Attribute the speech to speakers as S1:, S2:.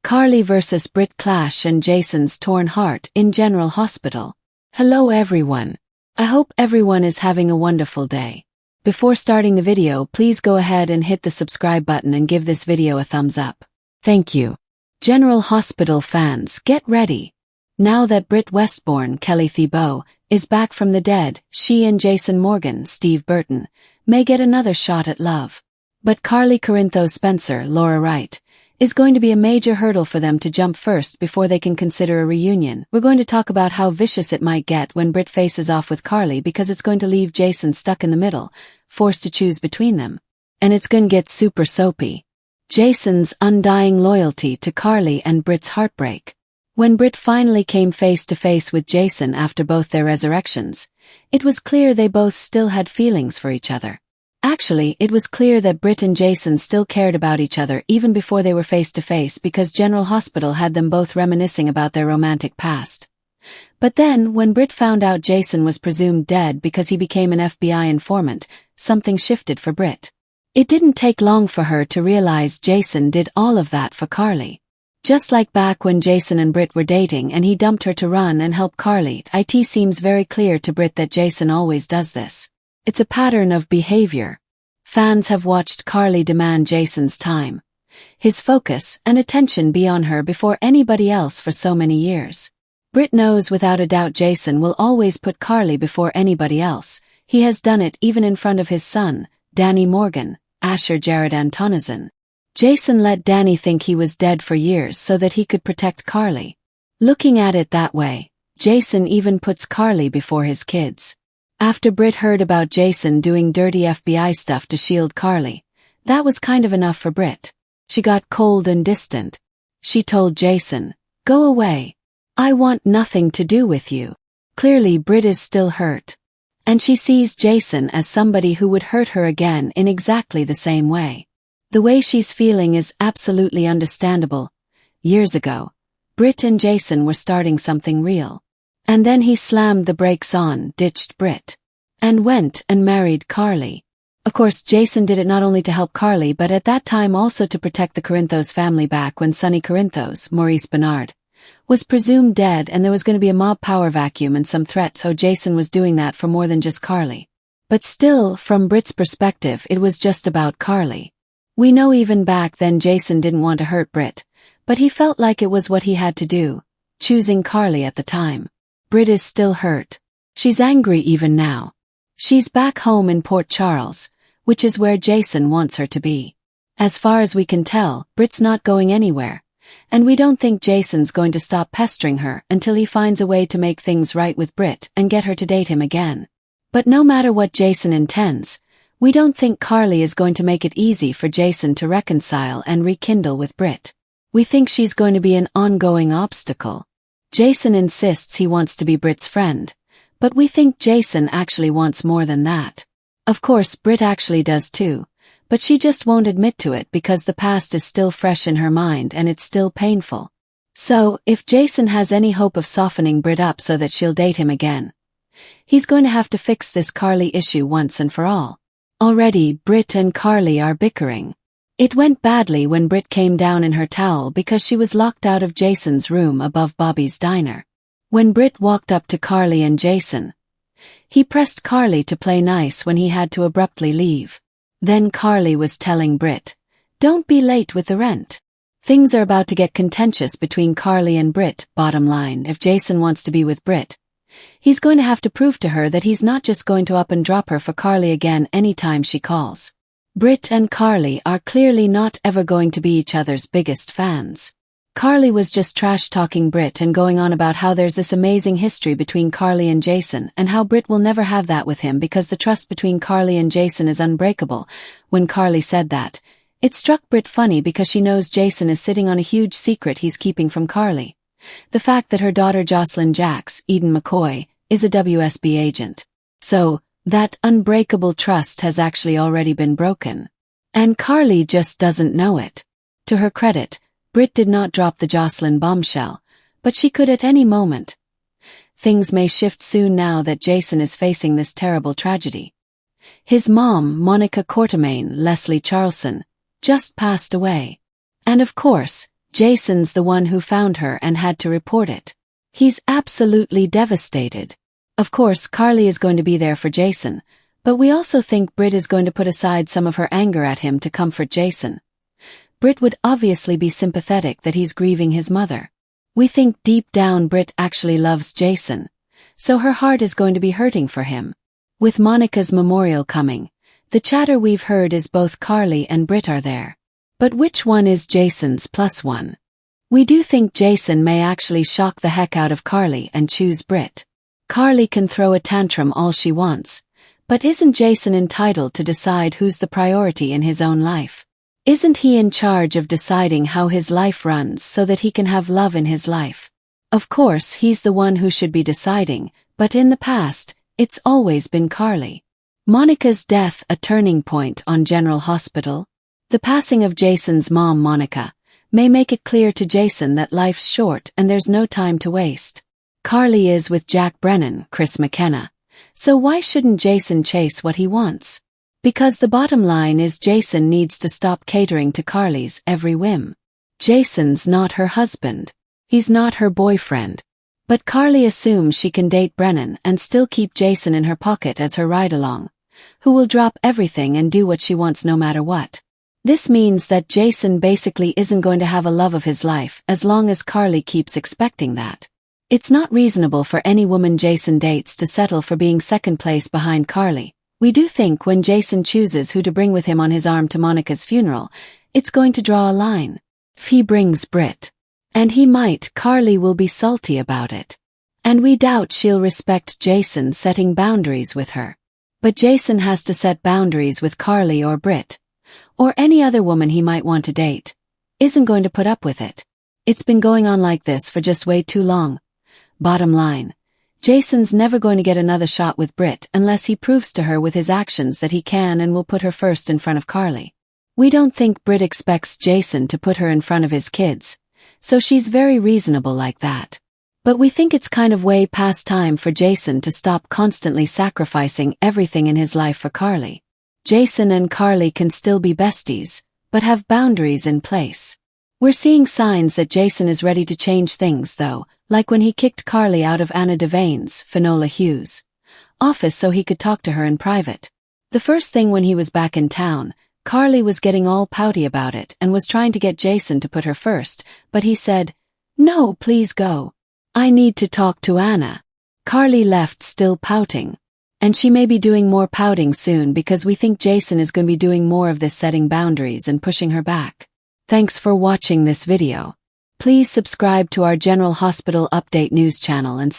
S1: Carly vs. Britt clash and Jason's torn heart in General Hospital. Hello everyone. I hope everyone is having a wonderful day. Before starting the video, please go ahead and hit the subscribe button and give this video a thumbs up. Thank you. General Hospital fans, get ready. Now that Britt Westbourne, Kelly Thibault, is back from the dead, she and Jason Morgan, Steve Burton, may get another shot at love. But Carly Corinthos Spencer, Laura Wright, is going to be a major hurdle for them to jump first before they can consider a reunion. We're going to talk about how vicious it might get when Britt faces off with Carly, because it's going to leave Jason stuck in the middle, forced to choose between them. And it's going to get super soapy. Jason's undying loyalty to Carly and Britt's heartbreak. When Britt finally came face to face with Jason after both their resurrections, it was clear they both still had feelings for each other. Actually, it was clear that Britt and Jason still cared about each other even before they were face to face, because General Hospital had them both reminiscing about their romantic past. But then, when Britt found out Jason was presumed dead because he became an FBI informant, something shifted for Britt. It didn't take long for her to realize Jason did all of that for Carly. Just like back when Jason and Britt were dating and he dumped her to run and help Carly, it seems very clear to Britt that Jason always does this. It's a pattern of behavior. Fans have watched Carly demand Jason's time, his focus and attention be on her before anybody else for so many years. Britt knows without a doubt Jason will always put Carly before anybody else. He has done it even in front of his son, Danny Morgan, Asher Jared Antonison. Jason let Danny think he was dead for years so that he could protect Carly. Looking at it that way, Jason even puts Carly before his kids. After Britt heard about Jason doing dirty FBI stuff to shield Carly, that was kind of enough for Britt. She got cold and distant. She told Jason, "Go away. I want nothing to do with you." Clearly Britt is still hurt. And she sees Jason as somebody who would hurt her again in exactly the same way. The way she's feeling is absolutely understandable. Years ago, Britt and Jason were starting something real. And then he slammed the brakes on, ditched Britt, and went and married Carly. Of course, Jason did it not only to help Carly but at that time also to protect the Corinthos family back when Sonny Corinthos, Maurice Bernard, was presumed dead and there was going to be a mob power vacuum and some threat, so Jason was doing that for more than just Carly. But still, from Britt's perspective, it was just about Carly. We know even back then Jason didn't want to hurt Britt, but he felt like it was what he had to do, choosing Carly at the time. Britt is still hurt. She's angry even now. She's back home in Port Charles, which is where Jason wants her to be. As far as we can tell, Britt's not going anywhere, and we don't think Jason's going to stop pestering her until he finds a way to make things right with Britt and get her to date him again. But no matter what Jason intends, we don't think Carly is going to make it easy for Jason to reconcile and rekindle with Britt. We think she's going to be an ongoing obstacle. Jason insists he wants to be Britt's friend, but we think Jason actually wants more than that. Of course, Britt actually does too, but she just won't admit to it because the past is still fresh in her mind and it's still painful. So, if Jason has any hope of softening Britt up so that she'll date him again, he's going to have to fix this Carly issue once and for all. Already, Britt and Carly are bickering. It went badly when Britt came down in her towel because she was locked out of Jason's room above Bobby's diner. When Britt walked up to Carly and Jason, he pressed Carly to play nice when he had to abruptly leave. Then Carly was telling Britt, "Don't be late with the rent." Things are about to get contentious between Carly and Britt. Bottom line, if Jason wants to be with Britt, he's going to have to prove to her that he's not just going to up and drop her for Carly again anytime she calls. Britt and Carly are clearly not ever going to be each other's biggest fans. Carly was just trash-talking Britt and going on about how there's this amazing history between Carly and Jason and how Britt will never have that with him because the trust between Carly and Jason is unbreakable. When Carly said that, it struck Britt funny because she knows Jason is sitting on a huge secret he's keeping from Carly. The fact that her daughter Jocelyn Jax, Eden McCoy, is a WSB agent. So, that unbreakable trust has actually already been broken. And Carly just doesn't know it. To her credit, Britt did not drop the Jocelyn bombshell, but she could at any moment. Things may shift soon now that Jason is facing this terrible tragedy. His mom, Monica Quartermain Leslie Charlson, just passed away. And of course, Jason's the one who found her and had to report it. He's absolutely devastated. Of course, Carly is going to be there for Jason, but we also think Britt is going to put aside some of her anger at him to comfort Jason. Britt would obviously be sympathetic that he's grieving his mother. We think deep down Britt actually loves Jason, so her heart is going to be hurting for him. With Monica's memorial coming, the chatter we've heard is both Carly and Britt are there. But which one is Jason's plus one? We do think Jason may actually shock the heck out of Carly and choose Britt. Carly can throw a tantrum all she wants, but isn't Jason entitled to decide who's the priority in his own life? Isn't he in charge of deciding how his life runs so that he can have love in his life? Of course, he's the one who should be deciding, but in the past, it's always been Carly. Monica's death a turning point on General Hospital? The passing of Jason's mom, Monica, may make it clear to Jason that life's short and there's no time to waste. Carly is with Jack Brennan, Chris McKenna, so why shouldn't Jason chase what he wants? Because the bottom line is Jason needs to stop catering to Carly's every whim. Jason's not her husband. He's not her boyfriend. But Carly assumes she can date Brennan and still keep Jason in her pocket as her ride-along, who will drop everything and do what she wants no matter what. This means that Jason basically isn't going to have a love of his life as long as Carly keeps expecting that. It's not reasonable for any woman Jason dates to settle for being second place behind Carly. We do think when Jason chooses who to bring with him on his arm to Monica's funeral, it's going to draw a line. If he brings Britt, and he might, Carly will be salty about it. And we doubt she'll respect Jason setting boundaries with her. But Jason has to set boundaries with Carly or Britt, or any other woman he might want to date. Isn't going to put up with it. It's been going on like this for just way too long. Bottom line, Jason's never going to get another shot with Britt unless he proves to her with his actions that he can and will put her first in front of Carly. We don't think Britt expects Jason to put her in front of his kids, so she's very reasonable like that. But we think it's kind of way past time for Jason to stop constantly sacrificing everything in his life for Carly. Jason and Carly can still be besties, but have boundaries in place. We're seeing signs that Jason is ready to change things though, like when he kicked Carly out of Anna Devane's, Finola Hughes' office so he could talk to her in private. The first thing when he was back in town, Carly was getting all pouty about it and was trying to get Jason to put her first, but he said, "No, please go. I need to talk to Anna." Carly left still pouting. And she may be doing more pouting soon because we think Jason is going to be doing more of this setting boundaries and pushing her back. Thanks for watching this video. Please subscribe to our General Hospital Update news channel and